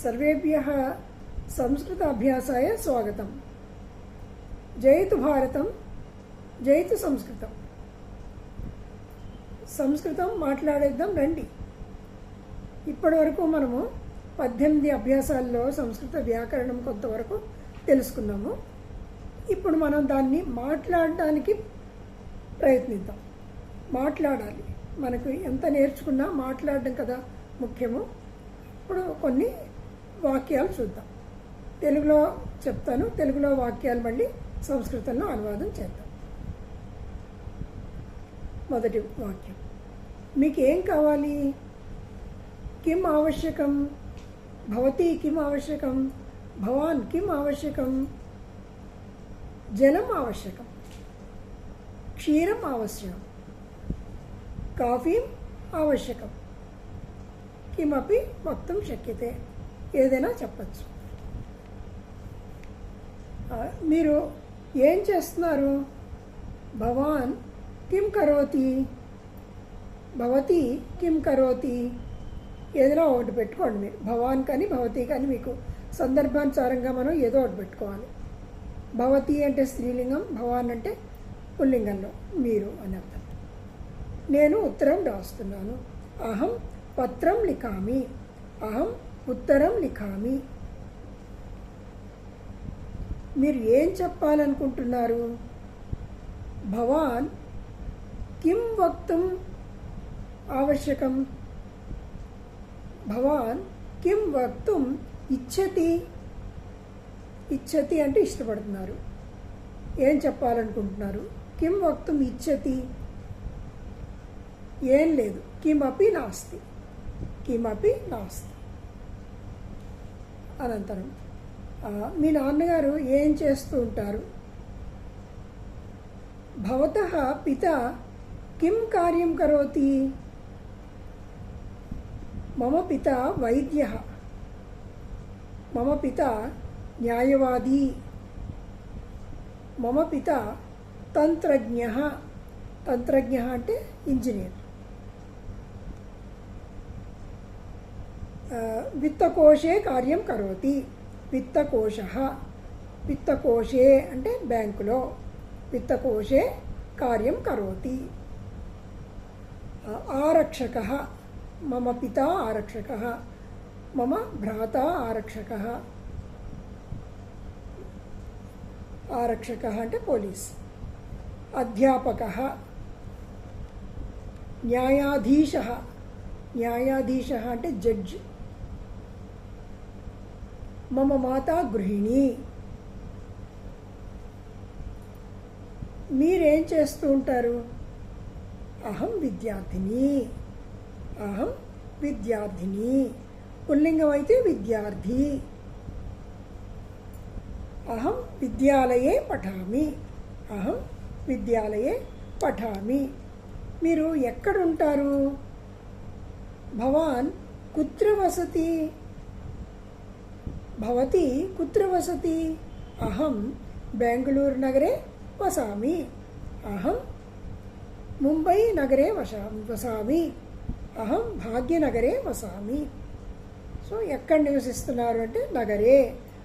सर्वेभ्यः संस्कृत अभ्यासाय स्वागतम्। जयतु भारतं, जयतु संस्कृतं। సంస్కృతం మాట్లాడేద్దాం రండి. ఇప్పటి వరకు మనము 18 అభ్యాసాల్లో సంస్కృత వ్యాకరణం కొంతవరకు తెలుసుకున్నాము. ఇప్పుడు మనం దాన్ని మాట్లాడడానికి ప్రయత్నిద్దాం. మాట్లాడాలి, మనకు ఎంత నేర్చుకున్నా మాట్లాడడం కదా ముఖ్యము. ఇప్పుడు కొన్ని వాక్యాలు చూద్దాం. తెలుగులో చెప్తాను, తెలుగులో వాక్యాలు మళ్ళీ సంస్కృతంలో అనువాదం చేద్దాం. మొదటి వాక్యం, మీకేం కావాలి? కిం ఆవశ్యకం? భవతి కిం ఆవశ్యకం? భవాన్ కిం ఆవశ్యకం? జలం ఆవశ్యకం, క్షీరం ఆవశ్యకం, కాఫీ ఆవశ్యకం. కిమపి వక్తుం శక్యతే, ఏదైనా చెప్పచ్చు. మీరు ఏం చేస్తున్నారు? భవాన్ కిం కరోతి? భవతి కిం కరోతి? ఏదైనా ఒకటి పెట్టుకోండి మీరు. భవాన్ కానీ భవతి కానీ మీకు సందర్భానుసారంగా మనం ఏదో ఒకటి పెట్టుకోవాలి. భవతి అంటే స్త్రీలింగం, భవాన్ అంటే పుల్లింగంలో మీరు అని అర్థం. నేను ఉత్తరం రాస్తున్నాను. అహం పత్రం లిఖామి, అహం ఉత్తరం లిఖామి. మీరు ఏం చెప్పాలనుకుంటున్నారు? భవాన్ కిం వక్తుం ఆవశ్యకం? భవాన్ కిం వక్తుం ఇచ్చతి? ఇచ్చతి అంటే ఇష్టపడుతున్నారు. ఏం చెప్పాలనుకుంటున్నారు? కిం వక్తుం ఇచ్చతి? ఏం లేదు. కిమపి నాస్తి, కిమపి నాస్తి. అనంతరం, మీ నాన్నగారు ఏం చేస్తూ ఉంటారు? భవతః పితా కిం కార్యం కరోతి? మమ పితా వైద్యః, మమ పితా న్యాయవాది, మమ పితా తంత్రజ్ఞః. తంత్రజ్ఞః అంటే ఇంజనీర్. విత్తకోశే కార్యం కరోతి. విత్తకోశః, విత్తకోశే అంటే బ్యాంకులో. విత్తకోశే కార్యం కరోతి. ఆరక్షకः, మమ పితా ఆరక్షకः, మమ భ్రాతా ఆరక్షకः. ఆరక్షకः అంటే పోలీస్. అధ్యాపకः, న్యాయాధీశः. న్యాయాధీశः అంటే జడ్జ్. మమ మాతా గృహిణి. మీరేం చేస్తూ ఉంటారు? అహం విద్యార్థిని, అహం విద్యార్థిని. పుల్లింగం అయితే విద్యార్థి. అహం విద్యాలయే పఠామి, అహం విద్యాలయే పఠామి. మీరు ఎక్కడుంటారు? భవాన్ కుత్ర వసతి? భవతి కుత్ర వసతి? అహం బెంగళూరు నగరే వసామి, అహం ముంబై నగరే వసామి, అహం భాగ్యనగరే వసామి. సో ఎక్కడ నివసిస్తున్నారు అంటే నగరే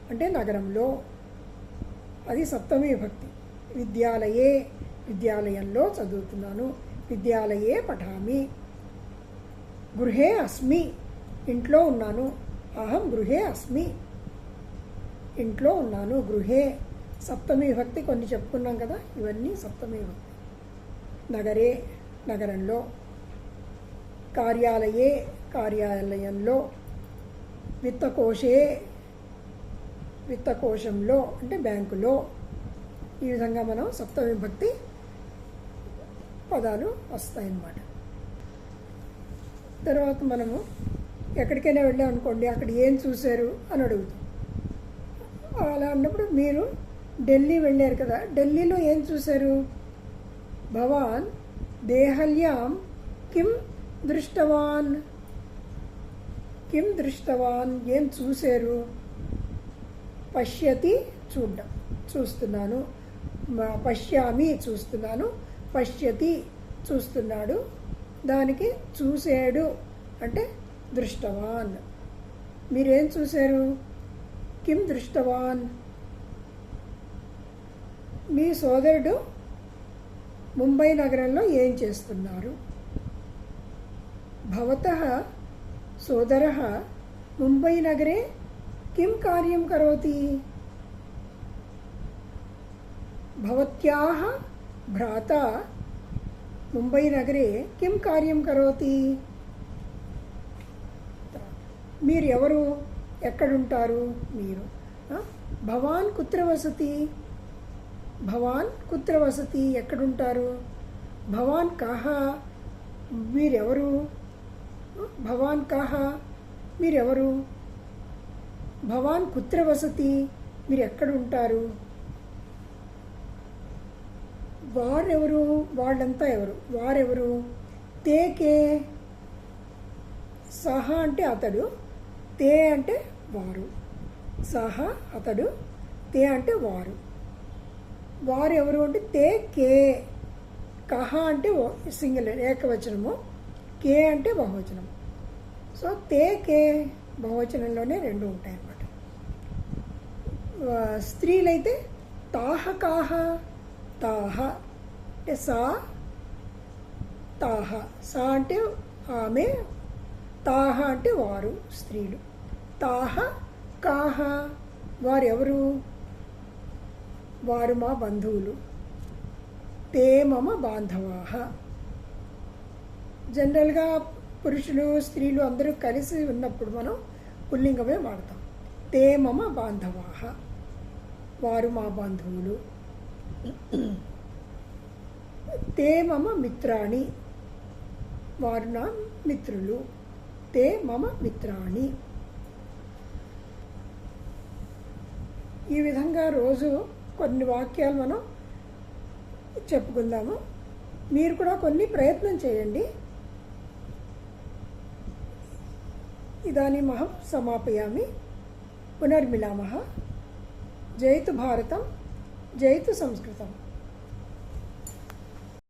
అంటే నగరంలో. అది సప్తమి విభక్తి. విద్యాలయే, విద్యాలయంలో చదువుతున్నాను. విద్యాలయే పఠామి. గృహే అస్మి, ఇంట్లో ఉన్నాను. అహం గృహే అస్మి, ఇంట్లో ఉన్నాను. గృహే సప్తమి విభక్తి. కొన్ని చెప్పుకున్నాం కదా, ఇవన్నీ సప్తమి విభక్తి. నగరే నగరంలో. కార్యాలయే కార్యాలయంలో. విత్తకోశే విత్తకోశంలో అంటే బ్యాంకులో. ఈ విధంగా మనం సప్తమి విభక్తి పదాలు వస్తాయన్నమాట. తర్వాత మనము ఎక్కడికైనా వెళ్ళామనుకోండి, అక్కడ ఏం చూశారు అని అడుగుతాం. అలా అన్నప్పుడు మీరు ఢిల్లీ వెళ్ళారు కదా, ఢిల్లీలో ఏం చూశారు? భవాన్ దేహల్యాం కిం దృష్టవాన్? కిం దృష్టవాన్ ఏం చూశారు? పశ్యతి చూడ్డం, చూస్తున్నాను. పశ్యామి చూస్తున్నాను. పశ్యతి చూస్తున్నాడు. దానికి చూసాడు అంటే దృష్టవాన్. మీరేం చూశారు? కిం దృష్టవాన్? మీ సోదరుడు ముంబై నగరంలో ఏం చేస్తున్నారు? భవతః సోదరः ముంబై నగరే కిం కార్యం కరోతి? భవత్యాः భ్రాతా ముంబై నగరే కిం కార్యం కరోతి? మీరు ఎవరు? ఎక్కడుంటారు మీరు? భవాన్ కుత్ర వసతి? భవాన్ కుత్ర వసతి? ఎక్కడుంటారు? భవాన్ కహ? మీరెవరు? భవాన్ కహ? మీరెవరు? భవాన్ కుత్ర వసతి? మీరు ఎక్కడుంటారు? వారెవరు? వాళ్ళంతా ఎవరు? వారెవరు? తే కే? సహ అంటే అతడు, తే అంటే వారు. సహ అతడు, తే అంటే వారు. వారెవరు అంటే తే కే. కహ అంటే సింగిల్ ఏకవచనము, కే అంటే బహువచనం. సో తే కే బహువచనంలోనే రెండు ఉంటాయన్నమాట. స్త్రీలైతే తాహ కాహ? తాహ అంటే సా, తాహ. సా అంటే ఆమె, తాహ అంటే వారు, స్త్రీలు. తాహ కాహ? వారెవరు? వారు మా బంధువులు. తే మమ బాంధవాః. జనరల్గా పురుషులు స్త్రీలు అందరూ కలిసి ఉన్నప్పుడు మనం పుల్లింగమే వాడతాం. తే మమ బాంధవాః, వారు మా బంధువులు. తే మమ మిత్రాణి, వారు నా మిత్రులు. తే మమ మిత్రాణి. ఈ విధంగా రోజు కొన్ని వాక్యాలు మనం చెప్పుకుందాము. మీరు కూడా కొన్ని ప్రయత్నం చేయండి. ఇదానీమహం సమాపయామి. పునర్మిలామः. జయతు భారతం, జయతు సంస్కృతం.